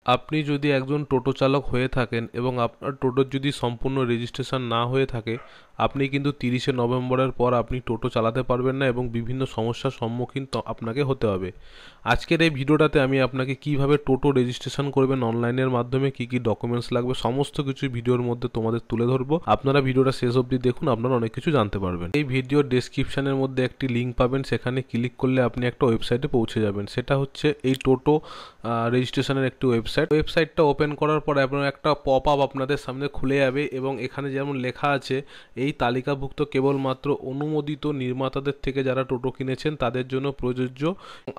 আপনি যদি একজন টোটো চালক হয়ে থাকেন এবং আপনার টোটোর যদি সম্পূর্ণ রেজিস্ট্রেশন না হয়ে থাকে, আপনি কিন্তু 30শে নভেম্বরের পর আপনি টোটো চালাতে পারবেন না এবং বিভিন্ন সমস্যার সম্মুখীন আপনাকে হতে হবে। আজকের এই ভিডিওটাতে আমি আপনাকে কিভাবে টোটো রেজিস্ট্রেশন করবেন অনলাইনের মাধ্যমে, কি কি ডকুমেন্টস লাগবে, সমস্ত কিছু ভিডিওর মধ্যে তোমাদের তুলে ধরবো। আপনারা ভিডিওটা শেষ অবধি দেখুন, আপনারা অনেক কিছু জানতে পারবেন। এই ভিডিওর ডেসক্রিপশনের মধ্যে একটি লিঙ্ক পাবেন, সেখানে ক্লিক করলে আপনি একটা ওয়েবসাইটে পৌঁছে যাবেন। সেটা হচ্ছে এই টোটো রেজিস্ট্রেশনের একটি ওয়েবসাইটটা ওপেন করার পর আপনার একটা পপ আপ আপনাদের সামনে খুলে যাবে এবং এখানে যেমন লেখা আছে, এই তালিকাভুক্ত কেবলমাত্র অনুমোদিত নির্মাতাদের থেকে যারা টোটো কিনেছেন তাদের জন্য প্রযোজ্য।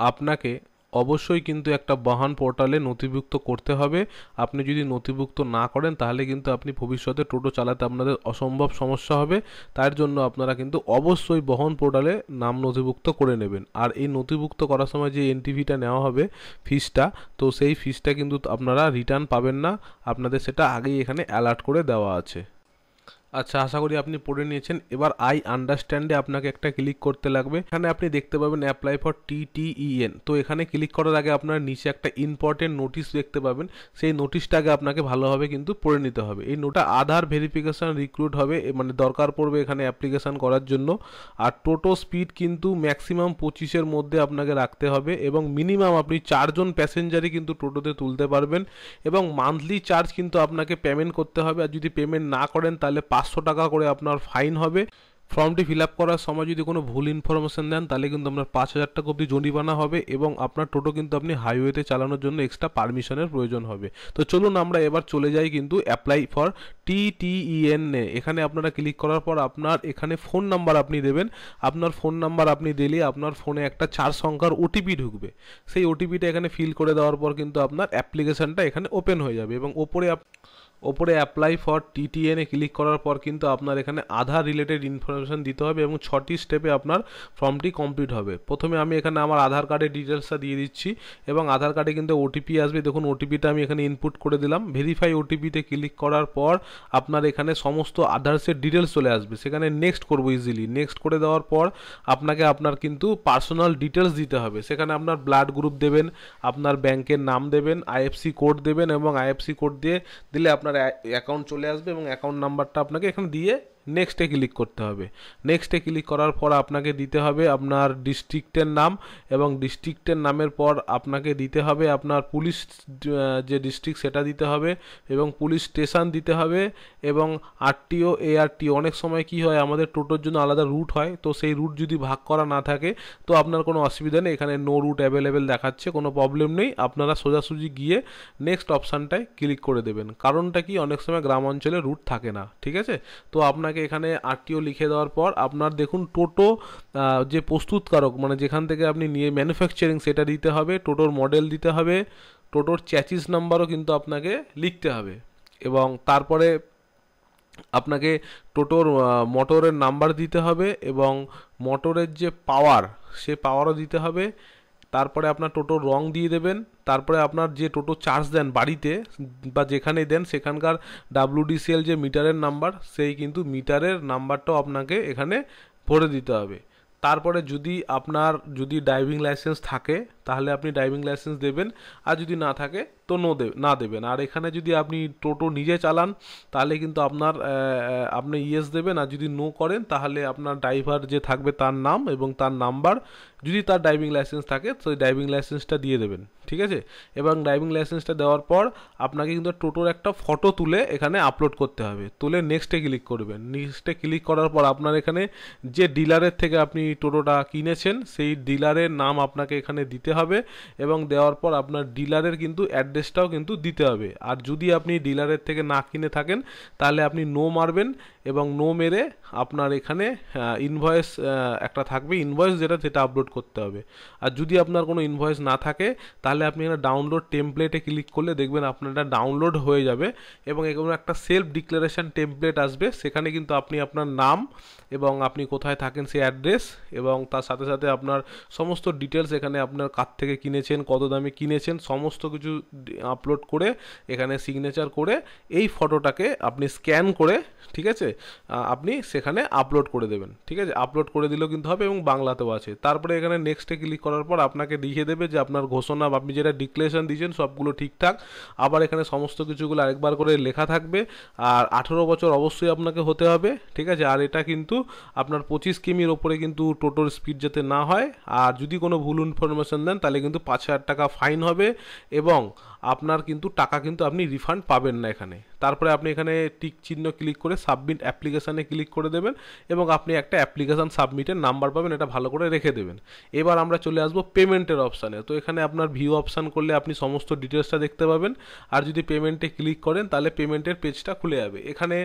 আপনাকে অবশ্যই কিন্তু একটা বাহন পোর্টালে নথিভুক্ত করতে হবে। আপনি যদি নথিভুক্ত না করেন তাহলে কিন্তু আপনি ভবিষ্যতে টোটো চালাতে আপনাদের অসম্ভব সমস্যা হবে। তার জন্য আপনারা কিন্তু অবশ্যই বহন পোর্টালে নাম নথিভুক্ত করে নেবেন। আর এই নথিভুক্ত করার সময় যে এনটিভিটা নেওয়া হবে, ফিসটা, তো সেই ফিসটা কিন্তু আপনারা রিটার্ন পাবেন না, আপনাদের সেটা আগেই এখানে অ্যালার্ট করে দেওয়া আছে। আচ্ছা, আশা করি আপনি পড়ে নিয়েছেন। এবার আই আন্ডারস্ট্যান্ডে আপনাকে একটা ক্লিক করতে লাগবে। এখানে আপনি দেখতে পাবেন অ্যাপ্লাই ফর TTEN। তো এখানে ক্লিক করার আগে আপনার নিচে একটা ইম্পর্টেন্ট নোটিশ দেখতে পাবেন, সেই নোটিশটা আগে আপনাকে ভালোভাবে কিন্তু পড়ে নিতে হবে। এই নোটটা আধার ভেরিফিকেশন রিক্রুট হবে, মানে দরকার পড়বে এখানে অ্যাপ্লিকেশন করার জন্য। আর টোটো স্পিড কিন্তু ম্যাক্সিমাম 25-এর মধ্যে আপনাকে রাখতে হবে এবং মিনিমাম আপনি 4 জন প্যাসেঞ্জারই কিন্তু টোটোতে তুলতে পারবেন এবং মান্থলি চার্জ কিন্তু আপনাকে পেমেন্ট করতে হবে। আর যদি পেমেন্ট না করেন তাহলে 500 টাকা করে আপনার ফাইন হবে। ফর্মটি ফিল আপ করার সময় যদি কোনো ভুল ইনফরমেশন দেন তাহলে কিন্তু আপনার 5000 টাকা অবধি জরিমানা হবে এবং আপনার টোটো কিন্তু আপনি হাইওয়েতে চালানোর জন্য এক্সট্রা পারমিশনের প্রয়োজন হবে। তো চলুন আমরা এবার চলে যাই কিন্তু অ্যাপ্লাই ফর TTEN এ। এখানে আপনারা ক্লিক করার পর আপনার এখানে ফোন নাম্বার আপনি দেবেন। আপনার ফোন নাম্বার আপনি দিলে আপনার ফোনে একটা 4 সংখ্যার ওটিপি ঢুকবে। সেই ওটিপিটা এখানে ফিল করে দেওয়ার পর কিন্তু আপনার অ্যাপ্লিকেশনটা এখানে ওপেন হয়ে যাবে এবং ওপরে apply for TTN A click করার পর কিন্তু আপনার এখানে আধার রিলেটেড ইনফরমেশন দিতে হবে এবং 6টি স্টেপে আপনার ফর্মটি কমপ্লিট হবে। প্রথমে আমি এখানে আমার আধার কার্ডের ডিটেলসটা দিয়ে দিচ্ছি এবং আধার কার্ডে কিন্তু ওটিপি আসবে। দেখুন ওটিপিটা আমি এখানে ইনপুট করে দিলাম। ভেরিফাই ওটিপিতে ক্লিক করার পর আপনার এখানে সমস্ত আধার্সের ডিটেলস চলে আসবে, সেখানে নেক্সট করবো ইজিলি। নেক্সট করে দেওয়ার পর আপনাকে আপনার কিন্তু পার্সোনাল ডিটেলস দিতে হবে। সেখানে আপনার ব্লাড গ্রুপ দেবেন, আপনার ব্যাংকের নাম দেবেন, IFSC কোড দেবেন এবং IFSC কোড দিলে আপনার অ্যাকাউন্ট চলে আসবে এবং অ্যাকাউন্ট নাম্বারটা আপনাকে এখানে দিয়ে নেক্সটে ক্লিক করতে হবে। নেক্সটে ক্লিক করার পর আপনাকে দিতে হবে আপনার ডিস্ট্রিক্টের নাম এবং ডিস্ট্রিক্টের নামের পর আপনাকে দিতে হবে আপনার পুলিশ যে ডিস্ট্রিক্ট সেটা দিতে হবে এবং পুলিশ স্টেশন দিতে হবে এবং RTO ARTO। অনেক সময় কি হয়, আমাদের টোটোর জন্য আলাদা রুট হয়, তো সেই রুট যদি ভাগ করা না থাকে তো আপনার কোনো অসুবিধা নেই, এখানে নো রুট অ্যাভেলেবেল দেখাচ্ছে, কোনো প্রবলেম নেই। আপনারা সোজাসুজি গিয়ে নেক্সট অপশানটায় ক্লিক করে দেবেন। কারণটা কি, অনেক সময় গ্রাম অঞ্চলে রুট থাকে না, ঠিক আছে। তো আপনাকে এখানে RTO লিখে দেওয়ার পর আপনার দেখুন টোটো যে প্রস্তুতকারক, মানে যেখান থেকে আপনি নিয়ে ম্যানুফ্যাকচারিং, সেটা দিতে হবে। টোটোর মডেল দিতে হবে, টোটোর চ্যাচিস নাম্বারও কিন্তু আপনাকে লিখতে হবে এবং তারপরে আপনাকে টোটোর মোটরের নাম্বার দিতে হবে এবং মোটরের যে পাওয়ার, সে পাওয়ারও দিতে হবে। তারপরে আপনার টোটোর রং দিয়ে দেবেন। তারপরে আপনার যে টোটো চার্জ দেন বাড়িতে বা যেখানে দেন সেখানকার WDCL যে মিটারের নাম্বার, সেই কিন্তু মিটারের নাম্বারটাও আপনাকে এখানে ভরে দিতে হবে। তারপরে আপনার যদি ড্রাইভিং লাইসেন্স থাকে তাহলে আপনি ড্রাইভিং লাইসেন্স দেবেন, আর যদি না থাকে তো না দেবেন। আর এখানে যদি আপনি টোটো নিজে চালান তাহলে কিন্তু আপনি ইয়েস দেবেন, আর যদি নো করেন তাহলে আপনার ড্রাইভার যে থাকবে তার নাম এবং তার নাম্বার, যদি তার ড্রাইভিং লাইসেন্স থাকে তো ড্রাইভিং লাইসেন্সটা দিয়ে দেবেন, ঠিক আছে। এবং ড্রাইভিং লাইসেন্সটা দেওয়ার পর আপনাকে কিন্তু টোটোর একটা ফটো তুলে এখানে আপলোড করতে হবে। তুলে নেক্সটে ক্লিক করবেন। নেক্সটে ক্লিক করার পর আপনার এখানে যে ডিলারের থেকে আপনি টোটোটা কিনেছেন সেই ডিলারের নাম আপনাকে এখানে দিতে হবে এবং দেওয়ার পর আপনার ডিলারের কিন্তু অ্যাড্রেসটাও কিন্তু দিতে হবে। আর যদি আপনি ডিলারের থেকে না কিনে থাকেন তাহলে আপনি নো মারবেন এবং নো মেরে আপনার এখানে ইনভয়েস একটা থাকবে, ইনভয়েস সেটা আপলোড করতে হবে। আর যদি আপনার কোনো ইনভয়েস না থাকে তাহলে আপনি এখানে ডাউনলোড টেমপ্লেটে ক্লিক করলে দেখবেন আপনার এটা ডাউনলোড হয়ে যাবে এবং এখানে একটা সেলফ ডিক্লারেশন টেমপ্লেট আসবে। সেখানে কিন্তু আপনি আপনার নাম এবং আপনি কোথায় থাকেন সেই অ্যাড্রেস এবং তার সাথে সাথে আপনার সমস্ত ডিটেলস, এখানে আপনার কার থেকে কিনেছেন, কত দামে কিনেছেন, সমস্ত কিছু আপলোড করে এখানে সিগনেচার করে এই ফটোটাকে আপনি স্ক্যান করে, ঠিক আছে, আপনি সেখানে আপলোড করে দেবেন। ঠিক আছে, আপলোড করে দিলেও কিন্তু হবে এবং বাংলাতেও আছে। তারপরে এখানে নেক্সটে ক্লিক করার পর আপনাকে দেখিয়ে দেবে যে আপনার ঘোষণা, আপনি যেটা ডিক্লারেশন দিয়েছেন সবগুলো ঠিকঠাক। আবার এখানে সমস্ত কিছুগুলো আরেকবার করে লেখা থাকবে। আর 18 বছর অবশ্যই আপনাকে হতে হবে। ঠিক আছে, আর এটা কিন্তু আপনার 25 কিমির ওপরে কিন্তু টোটোর স্পিড যাতে না হয়। আর যদি কোনো ভুল ইনফরমেশন দেন তাহলে কিন্তু 5,000 টাকা ফাইন হবে এবং আপনার কিন্তু টাকা কিন্তু আপনি রিফান্ড পাবেন না এখানে। তারপরে আপনি এখানে টিক চিহ্ন ক্লিক করে সাবমিট অ্যাপ্লিকেশানে ক্লিক করে দেবেন এবং আপনি একটা অ্যাপ্লিকেশান সাবমিটের নাম্বার পাবেন, এটা ভালো করে রেখে দেবেন। এবার আমরা চলে আসবো পেমেন্টের অপশানে। তো এখানে আপনার ভিউ অপশান করলে আপনি সমস্ত ডিটেলসটা দেখতে পাবেন। আর যদি পেমেন্টে ক্লিক করেন তাহলে পেমেন্টের পেজটা খুলে যাবে। এখানে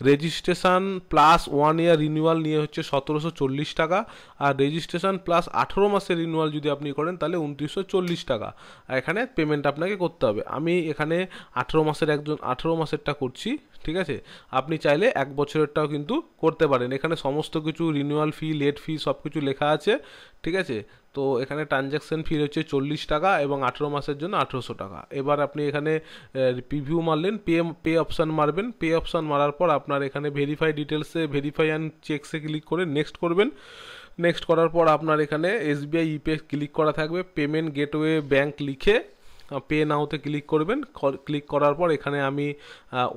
রেজিস্ট্রেশন প্লাস 1 ইয়ার রিনিউয়াল নিয়ে হচ্ছে 1740 টাকা, আর রেজিস্ট্রেশন প্লাস 18 মাসের রিনিউয়াল যদি আপনি করেন তাহলে 2940 টাকা। আর এখানে পেমেন্ট আপনাকে করতে হবে। আমি এখানে 18 মাসেরটা করছি। ঠিক আছে, আপনি চাইলে 1 বছরেরটাও কিন্তু করতে পারেন। এখানে সমস্ত কিছু রিনিউয়াল ফি, লেট ফি সব কিছু লেখা আছে। ঠিক আছে, তো এখানে ট্রানজ্যাকশন ফি হচ্ছে 40 টাকা এবং 18 মাসের জন্য 1800 টাকা। এবার আপনি এখানে প্রিভিউ মারলেন, পে অপশান মারবেন। পে অপশান মারার পর আপনার এখানে ভেরিফাই ডিটেলসে, ভেরিফাই অ্যান্ড চেকসে ক্লিক করে নেক্সট করবেন। নেক্সট করার পর আপনার এখানে SBI ইপে ক্লিক করা থাকবে। পেমেন্ট গেটওয়ে ব্যাঙ্ক লিখে পে নাওতে ক্লিক করবেন। ক্লিক করার পর এখানে আমি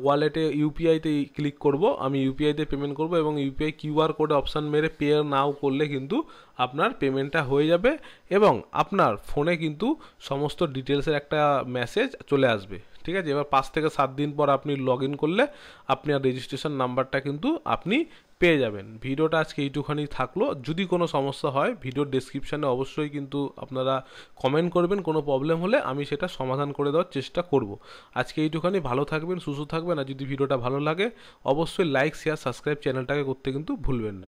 ওয়ালেটে ইউপিআইতে ক্লিক করব। আমি ইউপিআইতে পেমেন্ট করব এবং ইউপিআই কিউআর কোডে অপশান মেরে পে নাও করলে কিন্তু আপনার পেমেন্টটা হয়ে যাবে এবং আপনার ফোনে কিন্তু সমস্ত ডিটেলসের একটা মেসেজ চলে আসবে। ঠিক আছে, এবার 5 থেকে 7 দিন পর আপনি লগ ইন করলে আপনার রেজিস্ট্রেশন নাম্বারটা কিন্তু আপনি পেয়ে যাবেন। ভিডিওটা আজকে এইটুখানি থাকলো। যদি কোনো সমস্যা হয় ভিডিওর ডেসক্রিপশানে অবশ্যই কিন্তু আপনারা কমেন্ট করবেন। কোনো প্রবলেম হলে আমি সেটা সমাধান করে দেওয়ার চেষ্টা করব। আজকে এইটুখানি। ভালো থাকবেন, সুস্থ থাকবেন। আর যদি ভিডিওটা ভালো লাগে অবশ্যই লাইক, শেয়ার, সাবস্ক্রাইব চ্যানেলটাকে করতে কিন্তু ভুলবেন না।